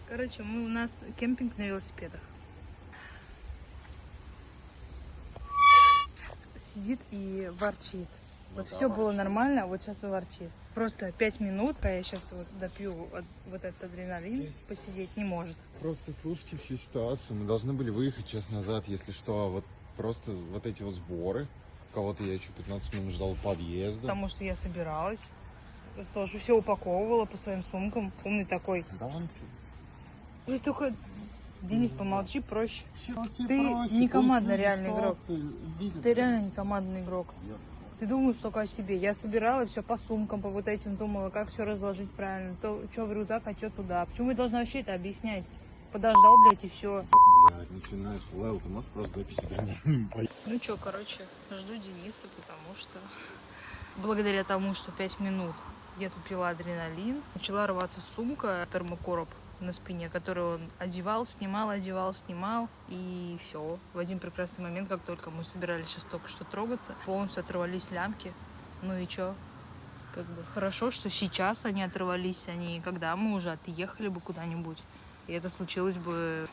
Короче, у нас кемпинг на велосипедах. Сидит и ворчит. Вот все было нормально, а вот сейчас и ворчит. Просто 5 минут, а я сейчас вот допью вот этот адреналин, посидеть не может. Просто слушайте всю ситуацию. Мы должны были выехать час назад, если что. А вот просто вот эти вот сборы. Кого-то я еще 15 минут ждал подъезда. Потому что я собиралась. Тоже все упаковывала по своим сумкам. Умный такой. Да, Ты только, Денис, помолчи, проще. Ты не командный реальный игрок. Ты реально не командный игрок. Ты думаешь только о себе. Я собирала все по сумкам, по вот этим, думала, как все разложить правильно. То, что в рюкзак, а что туда. Почему я должна вообще это объяснять? Подождал, блядь, и все. Блядь, начинаешь, Лэл, ты можешь просто запись адреналин? Ну что, короче, жду Дениса, потому что благодаря тому, что 5 минут я тут пила адреналин, начала рваться сумка, термокороб на спине, который он одевал, снимал, и все. В один прекрасный момент, как только мы собирались сейчас только что трогаться, полностью оторвались лямки. Ну и что? Как бы хорошо, что сейчас они оторвались, а не когда мы уже отъехали бы куда-нибудь. И это случилось бы...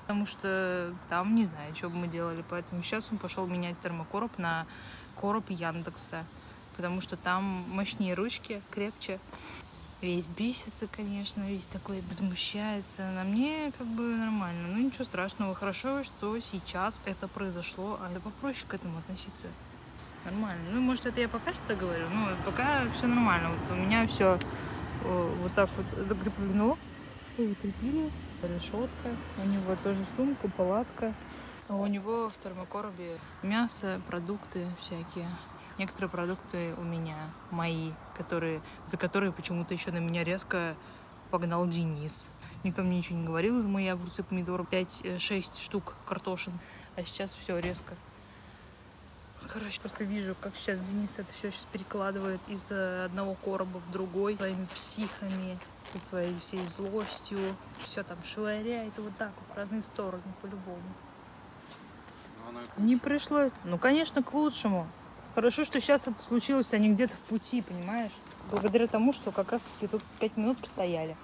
Потому что там не знаю, что бы мы делали. Поэтому сейчас он пошел менять термокороб на короб Яндекса. Потому что там мощнее ручки, крепче. Весь бесится, конечно, весь такой возмущается. На мне как бы нормально. Ну ничего страшного. Хорошо, что сейчас это произошло. А попроще к этому относиться. Нормально. Ну, может, это я пока что говорю. Ну, пока все нормально. Вот у меня все вот так вот закреплено. Закрепили. Решетка. У него тоже сумка, палатка. А у него в термокоробе мясо, продукты всякие. Некоторые продукты у меня мои, за которые почему-то еще на меня резко погнал Денис. Никто мне ничего не говорил за мои огурцы, помидоры. 5-6 штук картошин. А сейчас все резко. Короче, просто вижу, как сейчас Денис это все сейчас перекладывает из одного короба в другой. Своими психами, и своей всей злостью. Все там швыряет вот так вот в разные стороны по-любому. Не пришлось. Ну, конечно, к лучшему. Хорошо, что сейчас это случилось, а не где-то в пути, понимаешь? Благодаря тому, что как раз-таки тут 5 минут постояли.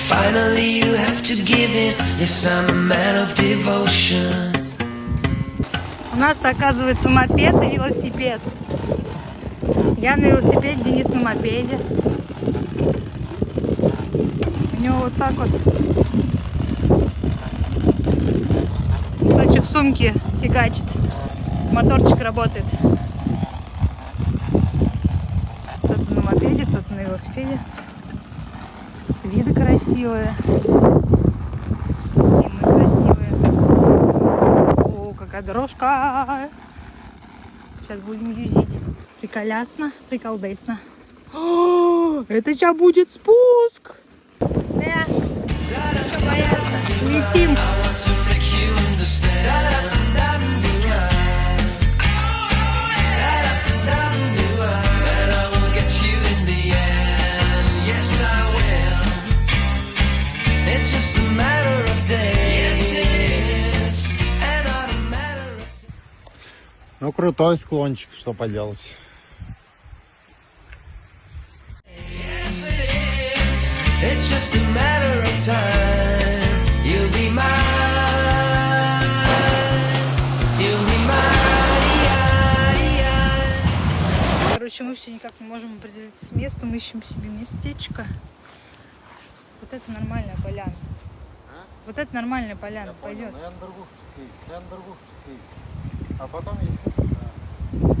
Finally you have to give in. Yes, I'm a man of devotion. У нас-то, оказывается, мопед и велосипед. Я на велосипеде, Денис на мопеде. У него вот так вот кусочек сумки фигачит. Моторчик работает. Кто-то на мопеде, кто-то на велосипеде. Виды красивые. И мы красивые. О, какая дорожка. Сейчас будем юзить. Приколясно, приколдесно. О, это сейчас будет спуск. Да. Что бояться? Летим. Ну, крутой склончик, что поделать. Короче, мы все никак не можем определиться с местом, ищем себе местечко. Вот это нормальная поляна. Вот это нормальная поляна, пойдет. А потом В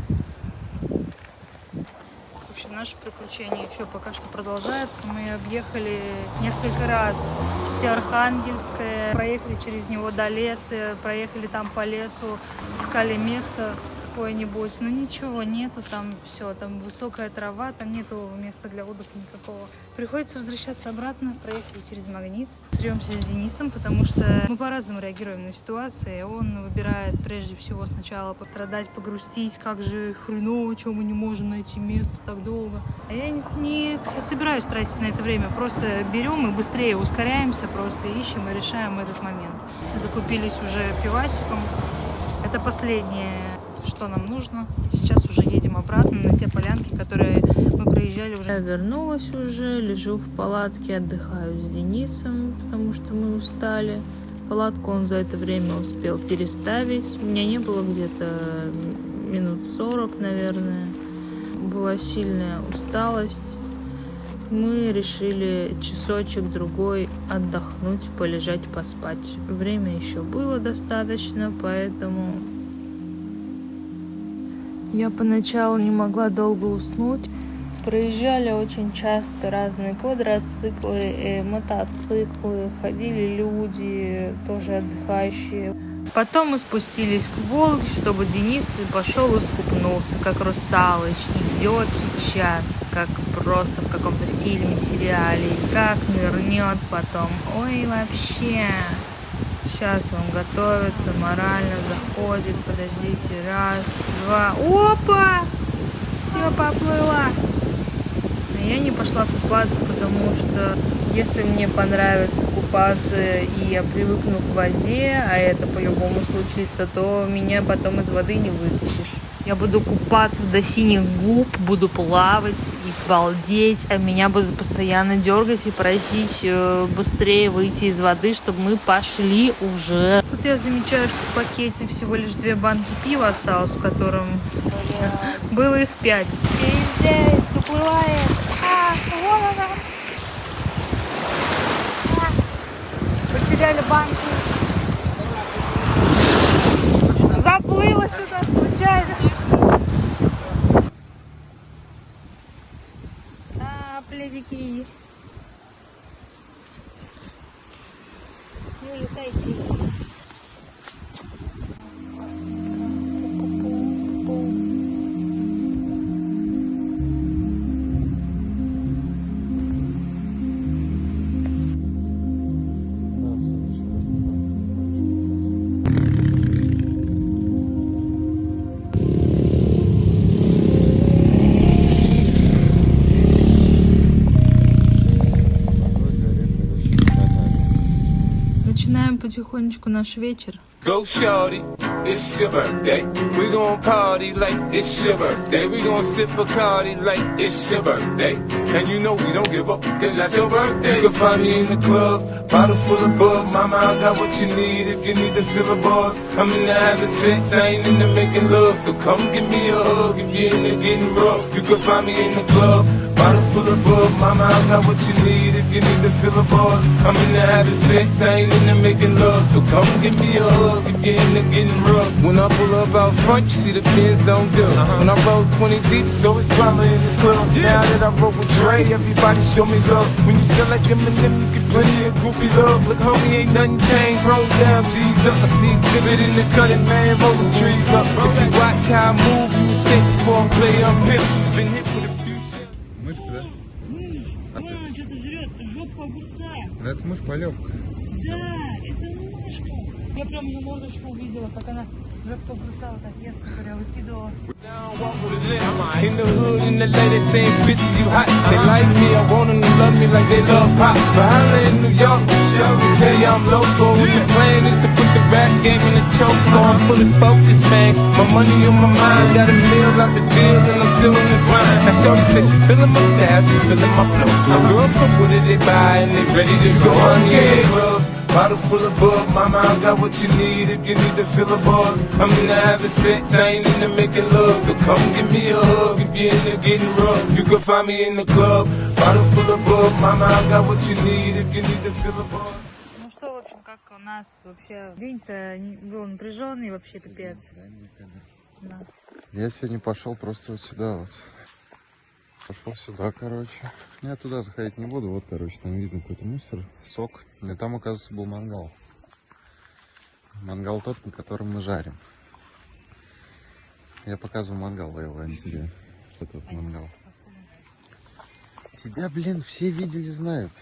общем, наше приключение еще пока что продолжается. Мы объехали несколько раз все Архангельское, проехали через него до леса, проехали там по лесу, искали место какое-нибудь. Но ничего нету, там все, там высокая трава, там нету места для отдыха никакого. Приходится возвращаться обратно, проехали через Магнит. Срёмся с Денисом, потому что мы по-разному реагируем на ситуации. Он выбирает прежде всего сначала пострадать, погрустить, как же хреново, чего мы не можем найти место так долго. А я не собираюсь тратить на это время. Просто берем и быстрее ускоряемся, просто ищем и решаем этот момент. Закупились уже пивасиком. Это последнее, что нам нужно. Сейчас уже едем обратно на те полянки, которые мы проезжали уже. Я вернулась уже, лежу в палатке, отдыхаю с Денисом, потому что мы устали. Палатку он за это время успел переставить. У меня не было где-то минут 40, наверное. Была сильная усталость. Мы решили часочек-другой отдохнуть, полежать, поспать. Время еще было достаточно, поэтому я поначалу не могла долго уснуть. Проезжали очень часто разные квадроциклы, мотоциклы, ходили люди, тоже отдыхающие. Потом мы спустились к Волге, чтобы Денис пошел и скупнулся, как Русалыч. Идет сейчас, как просто в каком-то фильме, сериале. Как нырнет потом. Ой, вообще. Сейчас он готовится, морально заходит. Подождите, раз, два. Опа! Все, поплыла. Я не пошла купаться, потому что если мне понравится купаться и я привыкну к воде, а это по-любому случится, то меня потом из воды не вытащишь. Я буду купаться до синих губ, буду плавать и балдеть, а меня будут постоянно дергать и просить быстрее выйти из воды, чтобы мы пошли уже. Тут я замечаю, что в пакете всего лишь 2 банки пива осталось, в котором было их 5. Эй, уплывает. Вон она. Потеряли банки. Заплыла сюда случайно. Пледики. Не улетайте. Начинаем потихонечку наш вечер. Go shorty, it's your birthday. We gon' party like it's your birthday. We gon' sip Bacardi like it's your birthday. And you know we don't give up, cause that's your birthday. You can find me in the club, bottle full of bug. Mama, I got what you need if you need to fill a buzz. I'm in the having sex, I ain't into making love. So come give me a hug if you're into getting rough. You can find me in the club, bottle full of bug. Mama, I got what you need if you need to fill a buzz. I'm in the having sex, I ain't into making love. So come give me a hug if you're into getting rough. When I pull up out front, you see the Benz on dub. When I roll 20 deep, so it's drama in the club. Now that I roll with Dre, everybody show me love. When you sell like Eminem, you get plenty of groupie love. Look, homie, ain't nothing changed. Roll down, G's up. I see exhibit in the cutting, man, roll the trees up. If you watch how I move, you mistake before I play, I'm hip. Been hit with a few shit. Мышка, да? Вон, что-то жрет, жопка огурца. Да, это мышь полевка. Да, это мышка. Я прям ее мордочку увидела, как она жопку огурца вот так ест, которая выкидывала. In the hood, in the ladies saying, bitch, you hot. They like me, I want them to love me like they love pop. But I'm in New York, tell you I'm local. The plan is to put the rap game in the choke. I'm fully focused, man. My money on my mind, got a meal out the deal, and I'm still in the grind. Now shorty says she feeling my style, she feeling my flow. My girl from Wooded, they buy and they ready to go. Yeah, bottle full of bug, mama, I got what you need if you need to fill a buzz. I'm into having sex, I ain't into making love. So come give me a hug if you're into getting rough. You can find me in the club, bottle full of bug, mama, I got what you need if you need to fill a buzz. Ну что, в общем, как у нас вообще день-то был напряженный, вообще пипец. Да. Я сегодня пошел просто вот сюда вот. Пошел сюда, короче. Я туда заходить не буду. Вот, короче, там видно какой-то мусор, сок. И там, оказывается, был мангал. Мангал тот, на котором мы жарим. Я показываю мангал, Лейла, а не тебе. Этот мангал. Тебя, блин, все видели, знают.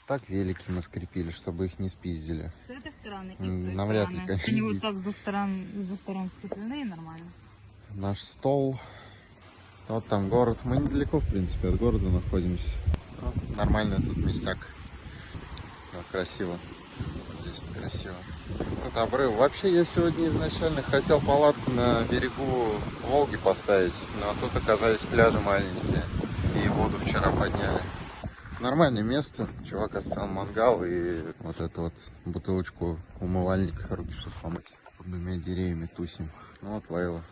Так велики мы скрепили, чтобы их не спиздили. С этой стороны и с той Навряд стороны. ли, конечно, Они вот здесь. так с двух сторон скреплены и нормально. Наш стол. Вот там город. Мы недалеко, в принципе, от города находимся. Ну, нормально тут местяк. Да, красиво. Здесь здесь красиво. Тут обрыв. Вообще я сегодня изначально хотел палатку на берегу Волги поставить, но тут оказались пляжи маленькие и воду вчера подняли. Нормальное место. Чувак оставил мангал и вот эту вот бутылочку умывальника, руки чтобы помыть. Под двумя деревьями тусим. Ну вот Лейла.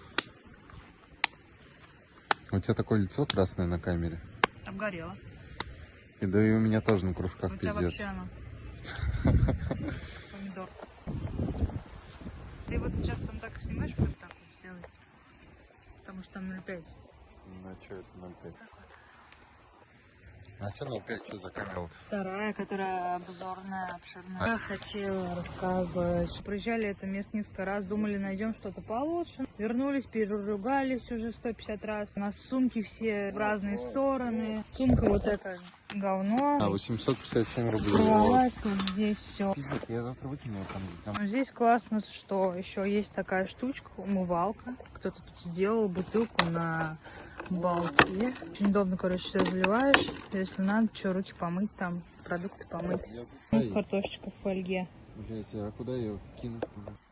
У тебя такое лицо красное на камере. Обгорела. И да и у меня тоже на кружках У тебя пиздец. вообще оно. Помидор. Ты вот сейчас там так снимаешь, вот так вот сделай. Потому что там 0,5. На что это 0,5? А что 0,5? Что за камера-то? Вторая, которая обзорная, обширная. Я хотела рассказывать. Проезжали это место несколько раз, думали, найдем что-то получше. Вернулись, переругались уже 150 раз. У нас сумки все в разные стороны. Сумка вот эта говно. 857 рублей. Порвалась вот здесь все. Пиздец, я завтра выкину там. Здесь классно, что еще есть такая штучка, умывалка. Кто-то тут сделал бутылку на болте. Очень удобно, короче, все заливаешь. Если надо, что, руки помыть там, продукты помыть. Есть картошечка в фольге. Блять, а куда ее кину?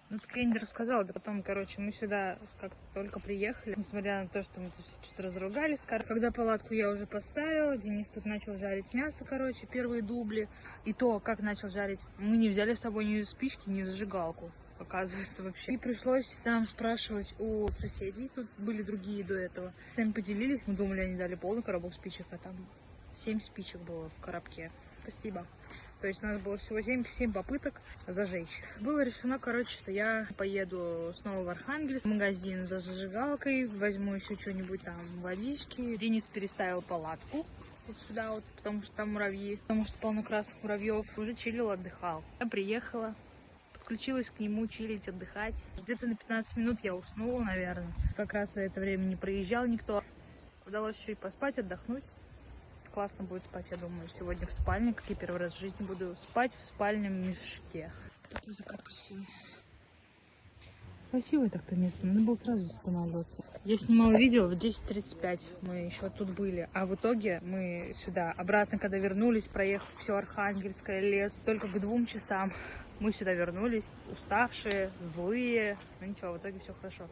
Ну, так я не рассказала. Да потом, короче, мы сюда как только приехали, несмотря на то, что мы тут что-то разругались. Когда палатку я уже поставила, Денис тут начал жарить мясо, короче, первые дубли. И то, как начал жарить, мы не взяли с собой ни спички, ни зажигалку, оказывается, вообще. И пришлось нам спрашивать у соседей, тут были другие до этого. Сами поделились, мы думали, они дали полный коробок спичек, а там 7 спичек было в коробке. Спасибо. То есть у нас было всего 7 попыток зажечь. Было решено, короче, что я поеду снова в Архангельск, в магазин за зажигалкой, возьму еще что-нибудь там, водички. Денис переставил палатку вот сюда вот, потому что там муравьи, потому что полно красных муравьев. Уже чилил, отдыхал. Я приехала, подключилась к нему чилить, отдыхать. Где-то на 15 минут я уснула, наверное. Как раз в это время не проезжал никто. Удалось еще и поспать, отдохнуть. Классно будет спать, я думаю, сегодня в спальне, как я первый раз в жизни буду спать в спальном мешке. Такой закат красивый. Красивое так-то место, надо было сразу останавливаться. Я снимала видео в 10:35, мы еще тут были, а в итоге мы сюда, обратно, когда вернулись, проехав все Архангельское, лес, только к 2 часам мы сюда вернулись, уставшие, злые, но ничего, в итоге все хорошо.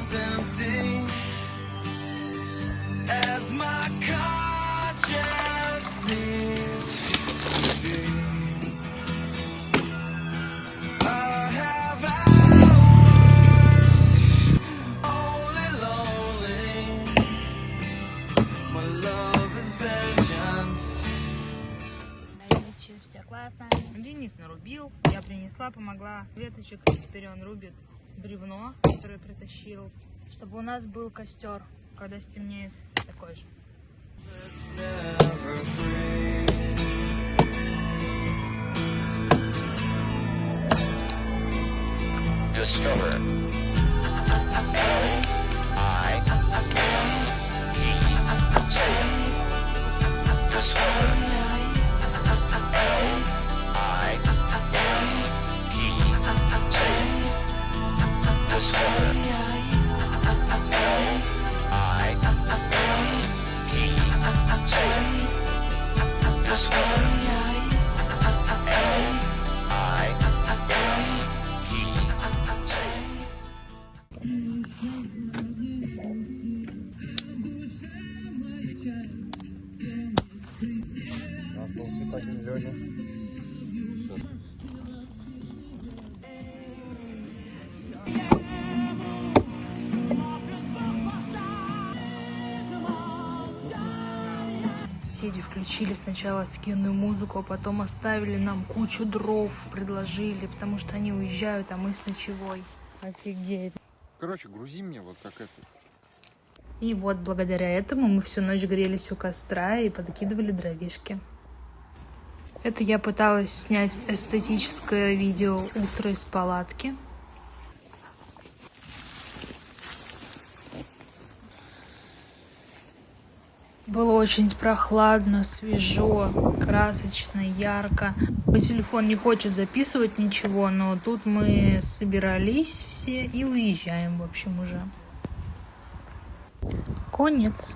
Empty as my conscience seems to be. I have hours only lonely. My love is vengeance. Все классно. Денис нарубил, я принесла, помогла веточек, и теперь он рубит бревно, которое притащил, чтобы у нас был костер, когда стемнеет, такой же. У нас был типа один Леня. Соседи включили сначала офигенную музыку, а потом оставили нам кучу дров, предложили, потому что они уезжают, а мы с ночевой. Офигеть. Короче, грузи мне вот как это. И вот благодаря этому мы всю ночь грелись у костра и подкидывали дровишки. Это я пыталась снять эстетическое видео «Утро из палатки». Было очень прохладно, свежо, красочно, ярко. Мой телефон не хочет записывать ничего, но тут мы собирались все и уезжаем, в общем, уже. Конец.